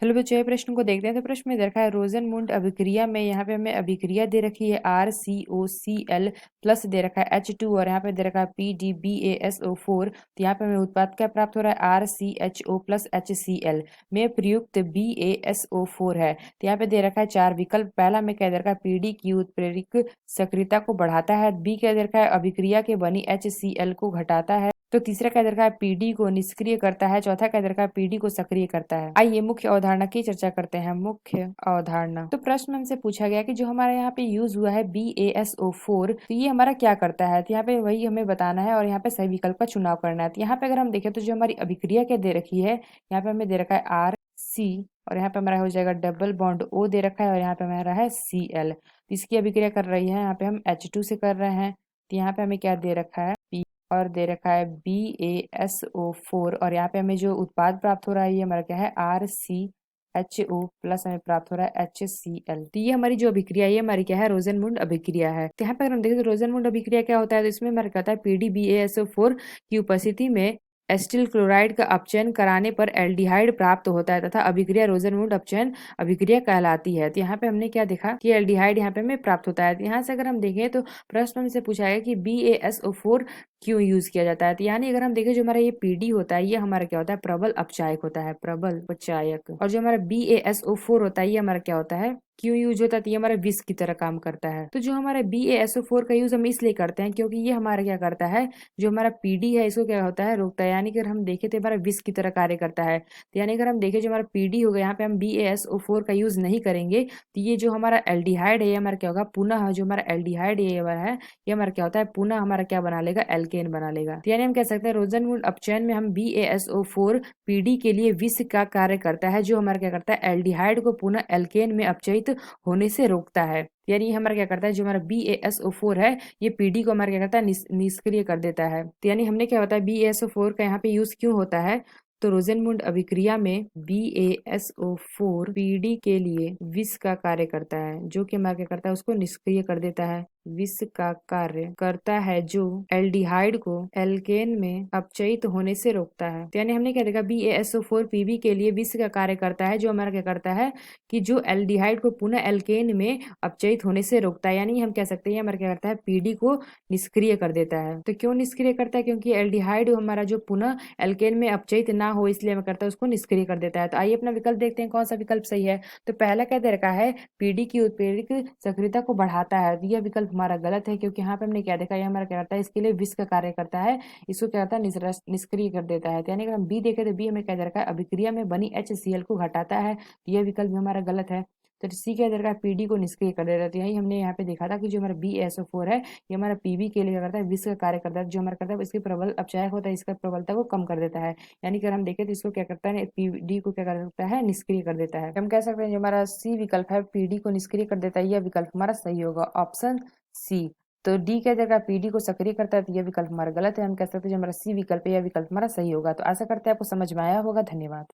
चलो बच्चों ये प्रश्न को देखते हैं। तो प्रश्न में दे रखा है रोजनमुंड अभिक्रिया में, यहाँ पे हमें अभिक्रिया दे रखी है RCOCl प्लस दे रखा है H2 और यहाँ पे दे रखा है PDBaSO4। तो यहाँ पे हमें उत्पाद क्या प्राप्त हो रहा है RCHO प्लस HCl में प्रयुक्त BaSO4 है। तो यहाँ पे दे रखा है 4 विकल्प। पहला में क्या दे रखा है पीडी की उत्प्रेरक सक्रियता को बढ़ाता है, बी क्या दे रखा है अभिक्रिया के बनी HCl को घटाता है, तो तीसरा क्या दे रखा है पीडी को निष्क्रिय करता है, चौथा क्या दे रखा है पीडी को सक्रिय करता है। आइए मुख्य अवधारणा की चर्चा करते हैं। मुख्य अवधारणा, तो प्रश्न हमसे पूछा गया कि जो हमारे यहाँ पे यूज हुआ है BaSO4, तो ये हमारा क्या करता है। तो यहाँ पे वही हमें बताना है और यहाँ पे सही विकल्प का चुनाव करना है। तो यहाँ पे अगर हम देखें तो जो हमारी अभिक्रिया क्या दे रखी है, यहाँ पे हमें दे रखा है RC और यहाँ पे हमारा हो जाएगा डबल बॉन्ड O दे रखा है और यहाँ पे हमारा है Cl। इसकी अभिक्रिया कर रही है, यहाँ पे हम H2 से कर रहे हैं। तो यहाँ पे हमें क्या दे रखा है P और दे रखा है BaSO4 और यहाँ पे हमें जो उत्पाद प्राप्त हो रहा है ये हमारा क्या है RCHO प्लस हमें प्राप्त हो रहा है HCl। तो ये हमारी जो अभिक्रिया है ये हमारी क्या है रोजनमुंड अभिक्रिया है। तो यहाँ पे अगर हम देखें तो रोजनमुंड अभिक्रिया क्या होता है, तो इसमें हमारा कहता है PDBaSO4 की उपस्थिति में एसिटिल क्लोराइड का अपचयन कराने पर एल्डिहाइड प्राप्त होता है तथा अभिक्रिया रोजनमुंड अपचयन अभिक्रिया कहलाती है। तो यहाँ पे हमने क्या देखा कि एल्डिहाइड यहाँ पे हमें प्राप्त होता है। तो यहाँ से अगर हम देखें तो प्रश्न हमसे पूछा है कि BaSO4 क्यों यूज किया जाता है। तो यानी अगर हम देखें जो हमारा ये पीडी होता है ये हमारा क्या होता है प्रबल अपचायक होता है, प्रबल अपचायक। और जो हमारा BaSO4 होता है ये हमारा क्या होता है क्यों यूज होता है, तो ये हमारा विष की तरह काम करता है। तो जो हमारा BaSO4 का यूज हम इसलिए करते हैं क्योंकि ये हमारा क्या करता है, जो हमारा पीडी है इसको क्या होता है रोकता है। यानी कि अगर हम देखें तो हमारा विष की तरह कार्य करता है। तो यानी अगर हम देखें जो हमारा पीडी होगा यहाँ पे हम BaSO4 का यूज नहीं करेंगे तो ये जो हमारा एल्डिहाइड है ये हमारा क्या होगा पुनः, जो हमारा एल्डिहाइड ये हमारा है ये हमारा क्या होता है पुनः हमारा क्या बना लेगा एल्केन बना लेगा। तो यानी हम कह सकते हैं रोजनमुंड अपचयन में हम BaSO4 पीडी के लिए विष का कार्य करता है, जो हमारा क्या करता है एल्डिहाइड को पुनः एल्केन में अपचयित होने से रोकता है। यानी ये हमारा क्या करता है जो हमारा BaSO4 है ये पीडी को हमारा क्या करता है निष्क्रिय कर देता है। तो यानी हमने क्या बताया BaSO4 का यहाँ पे यूज क्यों होता है, तो रोजनमुंड अभिक्रिया में BaSO4 पीडी के लिए विष का कार्य करता है, जो कि हमारा क्या करता है उसको निष्क्रिय कर देता है। विष का कार्य करता है जो एल्डिहाइड को एल्केन में अपचयित होने से रोकता है। तो यानी हमने क्या देखा BaSO4 पीबी के लिए विष का कार्य करता है, जो हमारा क्या करता है कि जो एल्डिहाइड को पुनः एल्केन में अपचयित होने से रोकता है। यानी हम कह सकते हैं हमारा क्या करता है पीडी को निष्क्रिय कर देता है। तो क्यों निष्क्रिय करता है, क्योंकि एल्डिहाइड हमारा जो पुनः एल्केन में अपचयित ना हो इसलिए हमें करता है उसको निष्क्रिय कर देता है। तो आइए अपना विकल्प देखते हैं कौन सा विकल्प सही है। तो पहला क्या दे रखा है पीडी की उत्प्रेरक सक्रियता को बढ़ाता है, तो यह विकल्प हमारा गलत है क्योंकि यहाँ पे हमने क्या देखा ये हमारा क्या करता है इसके लिए विष का कार्य करता है, इसको क्या करता है निष्क्रिय कर देता है। तो यानी अगर हम बी देखें तो बी हमें क्या दे रखा है अभिक्रिया में बनी HCl को घटाता है, तो यह विकल्प भी हमारा गलत है। तो सी क्या दे रखा है पीडी को निष्क्रिय कर देता है। तो यही हमने यहाँ पे देखा था कि जो हमारा BaSO4 है ये हमारा पीबी के लिए क्या करता है विष का कार्य करता है, जो हमारा करता है इसकी प्रबल अपचायक होता है इसका प्रबलता को कम कर देता है। यानी कि अगर हम देखें तो इसको क्या करता है पीडी को क्या कर सकता है निष्क्रिय कर देता है। हम कह सकते हैं जो हमारा सी विकल्प है पीडी को निष्क्रिय कर देता है, यह विकल्प हमारा सही होगा ऑप्शन सी। तो डी क्या जगह पीडी को सक्रिय करता है, तो यह विकल्प हमारा गलत है। हम कह सकते हैं जो हमारा सी विकल्प है यह विकल्प हमारा सही होगा। तो आशा करते हैं आपको समझ में आया होगा। धन्यवाद।